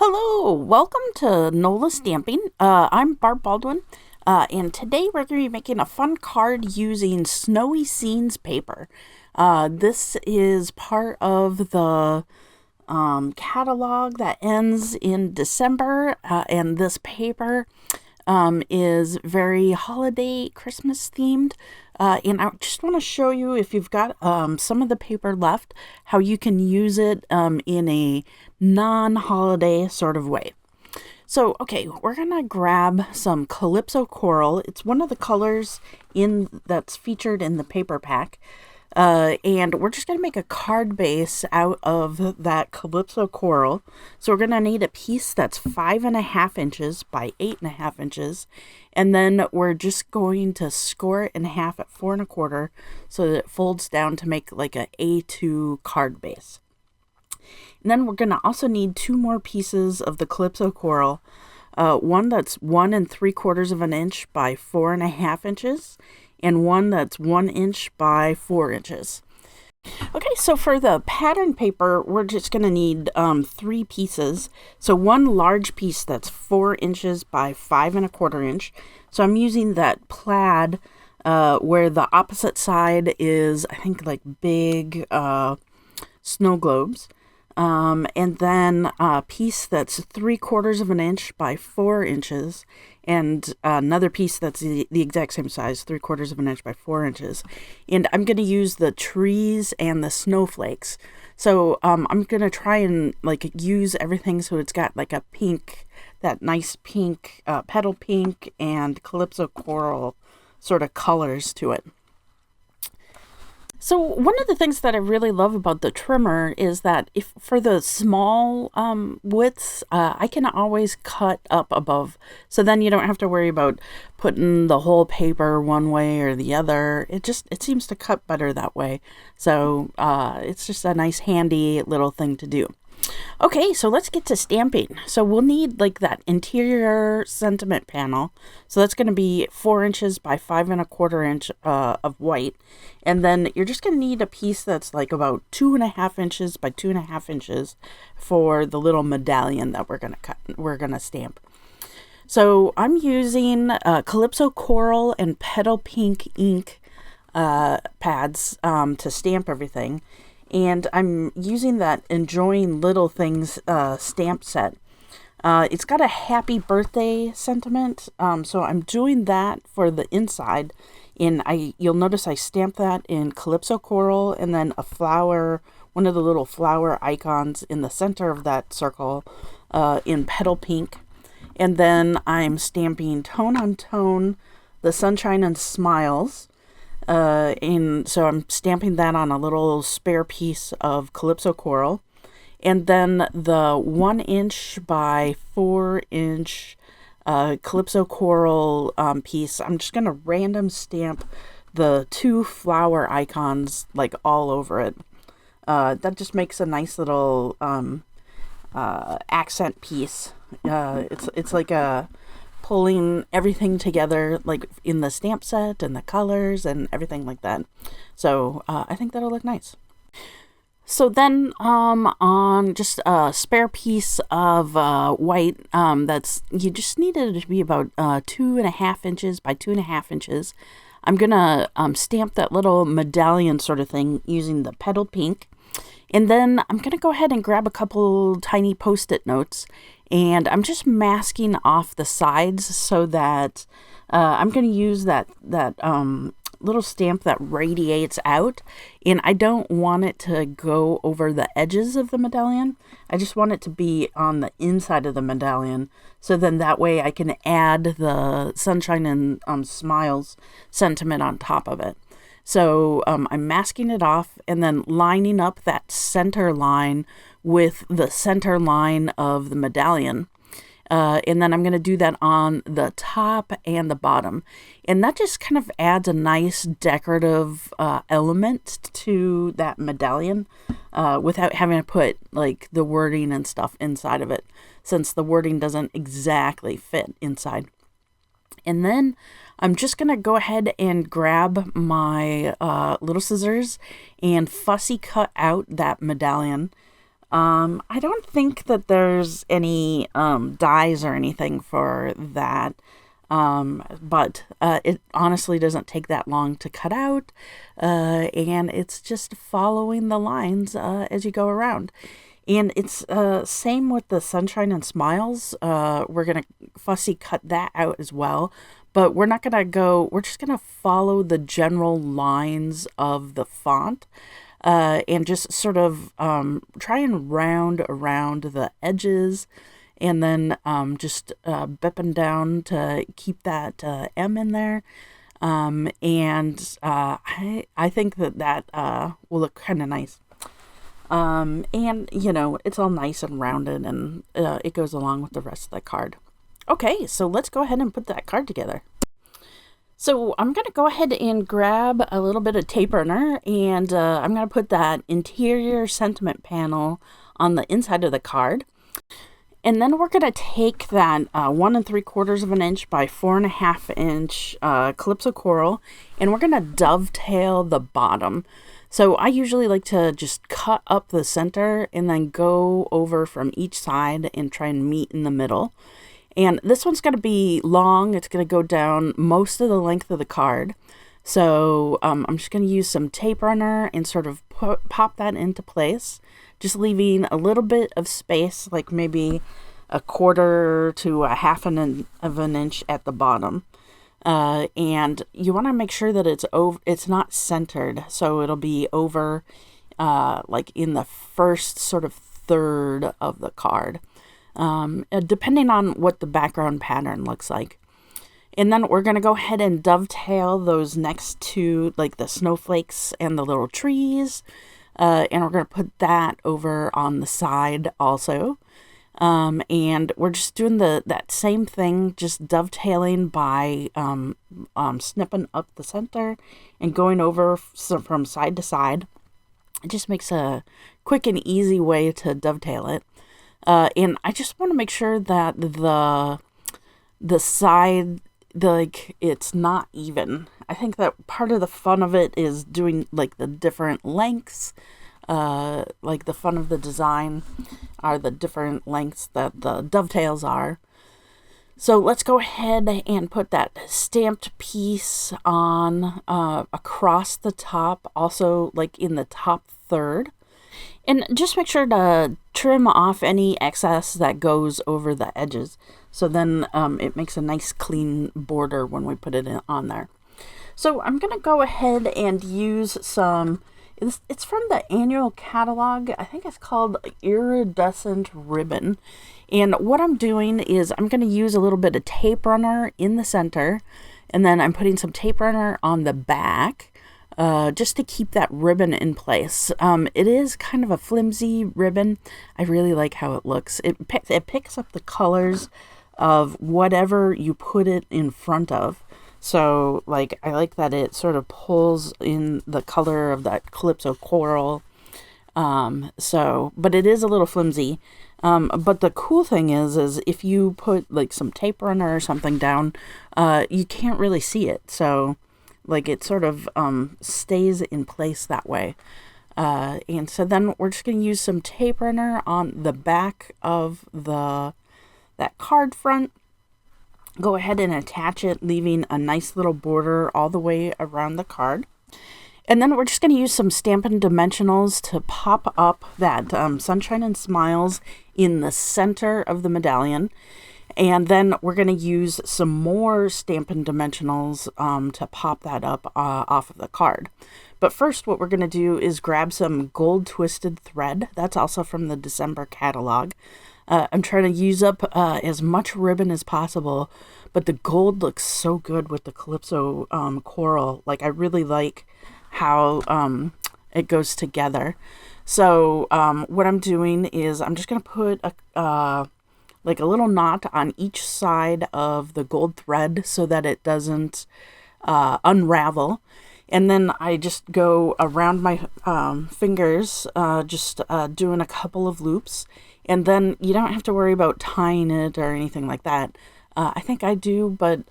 Hello, welcome to NOLA Stamping. I'm Barb Baldwin, and today we're going to be making a fun card using Snowy Scenes paper. This is part of the catalog that ends in December, and this paper is very holiday Christmas themed. And I just want to show you, if you've got some of the paper left, how you can use it in a non-holiday sort of way. So, okay, we're going to grab some Calypso Coral. It's one of the colors that's featured in the paper pack. And we're just going to make a card base out of that Calypso Coral. So we're going to need a piece that's 5.5 inches by 8.5 inches. And then we're just going to score it in half at 4.25 so that it folds down to make like a A2 card base. And then we're going to also need 2 more pieces of the Calypso Coral. One that's 1 3/4 of an inch by 4.5 inches. And one that's 1 inch by 4 inches. Okay, so for the pattern paper, we're just going to need 3 pieces. So one large piece that's 4 inches by 5.25 inch. So I'm using that plaid where the opposite side is, I think, like big snow globes. And then a piece that's 3/4 of an inch by 4 inches. And another piece that's the exact same size, 3/4 of an inch by 4 inches. And I'm going to use the trees and the snowflakes. So I'm going to try and like use everything so it's got like a pink, that nice pink, petal pink and Calypso Coral sort of colors to it. So one of the things that I really love about the trimmer is that if for the small widths, I can always cut up above. So then you don't have to worry about putting the whole paper one way or the other. It seems to cut better that way. So it's just a nice handy little thing to do. Okay, so let's get to stamping. So we'll need like that interior sentiment panel. So that's going to be 4 inches by 5.25 inch of white. And then you're just going to need a piece that's like about 2.5 inches by 2.5 inches for the little medallion that we're going to stamp. So I'm using Calypso Coral and Petal Pink ink pads to stamp everything. And I'm using that Enjoying Little Things stamp set. It's got a happy birthday sentiment, so I'm doing that for the inside. And you'll notice I stamped that in Calypso Coral and then a flower, one of the little flower icons in the center of that circle in Petal Pink. And then I'm stamping Tone on Tone, the Sunshine and Smiles. And so I'm stamping that on a little spare piece of Calypso Coral. And then the 1 inch by 4 inch Calypso Coral piece, I'm just going to random stamp the 2 flower icons like all over it. That just makes a nice little accent piece. It's like a pulling everything together like in the stamp set and the colors and everything like that. So I think that'll look nice. So then on just a spare piece of white you just need it to be about 2.5 inches by 2.5 inches. I'm gonna stamp that little medallion sort of thing using the Petal Pink. And then I'm going to go ahead and grab a couple tiny Post-it notes, and I'm just masking off the sides so that I'm going to use that little stamp that radiates out, and I don't want it to go over the edges of the medallion. I just want it to be on the inside of the medallion, so then that way I can add the Sunshine and Smiles sentiment on top of it. So I'm masking it off and then lining up that center line with the center line of the medallion. And then I'm going to do that on the top and the bottom. And that just kind of adds a nice decorative element to that medallion without having to put like the wording and stuff inside of it, since the wording doesn't exactly fit inside. And then I'm just going to go ahead and grab my little scissors and fussy cut out that medallion. I don't think that there's any dies or anything for that. But it honestly doesn't take that long to cut out, and it's just following the lines as you go around. And it's same with the sunshine and smiles. We're gonna fussy cut that out as well, but we're not gonna go. We're just gonna follow the general lines of the font, and just sort of try and round around the edges, and then just bipping down to keep that M in there. And I think that will look kind of nice. And you know, it's all nice and rounded, and it goes along with the rest of the card. Okay, so let's go ahead and put that card together. So I'm going to go ahead and grab a little bit of tape runner, and I'm going to put that interior sentiment panel on the inside of the card. And then we're going to take that 1 3/4 of an inch by 4.5 inch Calypso coral, and we're going to dovetail the bottom. So I usually like to just cut up the center and then go over from each side and try and meet in the middle. And this one's going to be long. It's going to go down most of the length of the card. So I'm just going to use some tape runner and sort of pop that into place, just leaving a little bit of space, like maybe 1/4 to 1/2 of an inch at the bottom. And you want to make sure that it's not centered, so it'll be over like in the first sort of third of the card, depending on what the background pattern looks like. And then we're going to go ahead and dovetail those next to like the snowflakes and the little trees. And we're going to put that over on the side also. And we're just doing that same thing, just dovetailing by snipping up the center and going over from side to side. It just makes a quick and easy way to dovetail it. And I just want to make sure that the side, like, it's not even. I think that part of the fun of it is doing like the different lengths. Like the fun of the design are the different lengths that the dovetails are. So let's go ahead and put that stamped piece on across the top, also like in the top third. And just make sure to trim off any excess that goes over the edges. So then it makes a nice clean border when we put it on there. So I'm going to go ahead and use some, it's from the annual catalog. I think it's called Iridescent Ribbon. And what I'm doing is I'm going to use a little bit of tape runner in the center. And then I'm putting some tape runner on the back. Just to keep that ribbon in place. It is kind of a flimsy ribbon. I really like how it looks. It picks up the colors of whatever you put it in front of. So, like, I like that it sort of pulls in the color of that Calypso coral. But it is a little flimsy. But the cool thing is if you put like some tape runner or something down, you can't really see it. So, like, it sort of stays in place that way. And so then we're just going to use some tape runner on the back of that card front. Go ahead and attach it, leaving a nice little border all the way around the card. And then we're just going to use some Stampin' Dimensionals to pop up that Sunshine and Smiles in the center of the medallion. And then we're going to use some more Stampin' Dimensionals to pop that up off of the card. But first, what we're going to do is grab some gold twisted thread. That's also from the December catalog. I'm trying to use up as much ribbon as possible, but the gold looks so good with the Calypso coral. Like, I really like how it goes together. So what I'm doing is I'm just going to put like a little knot on each side of the gold thread so that it doesn't unravel. And then I just go around my fingers, just doing a couple of loops. And then you don't have to worry about tying it or anything like that. I think I do, but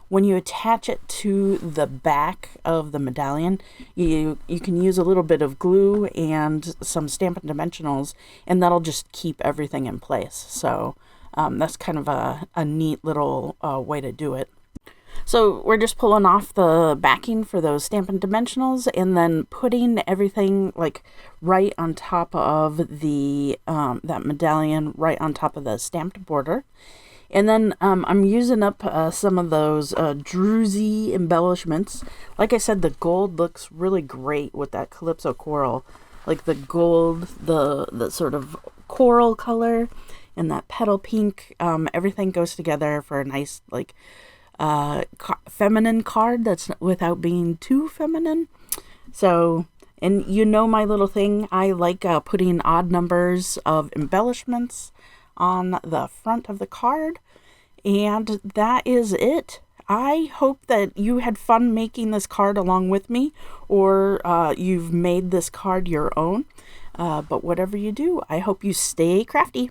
when you attach it to the back of the medallion, you can use a little bit of glue and some Stampin' Dimensionals, and that'll just keep everything in place. So that's kind of a neat little way to do it. So we're just pulling off the backing for those Stampin' Dimensionals and then putting everything like right on top of the that medallion, right on top of the stamped border. And then I'm using up some of those druzy embellishments. Like I said, the gold looks really great with that Calypso coral. Like the gold, the sort of coral color, and that petal pink. Everything goes together for a nice, like, feminine card that's without being too feminine. So, and you know my little thing, I like putting odd numbers of embellishments on the front of the card. And that is it. I hope that you had fun making this card along with me, or you've made this card your own. But whatever you do, I hope you stay crafty.